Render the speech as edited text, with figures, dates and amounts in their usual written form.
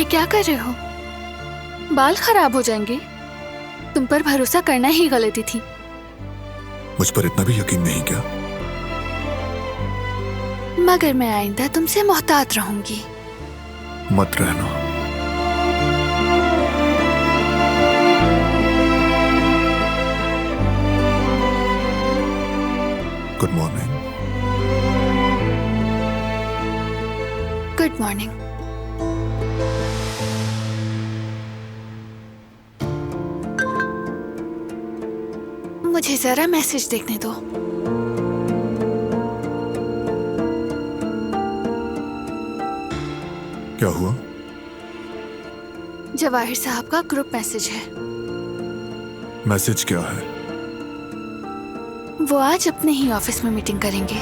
ये क्या कर रहे हो? बाल खराब हो जाएंगे। तुम पर भरोसा करना ही गलती थी। मुझ पर इतना भी यकीन नहीं क्या? मगर मैं आइंदा तुमसे मोहतात रहूंगी। मत रहना। Good morning. Good morning. मुझे जरा मैसेज देखने दो। क्या हुआ? जवाहिर साहब का ग्रुप मैसेज है। मैसेज क्या है? वो आज अपने ही ऑफिस में मीटिंग करेंगे।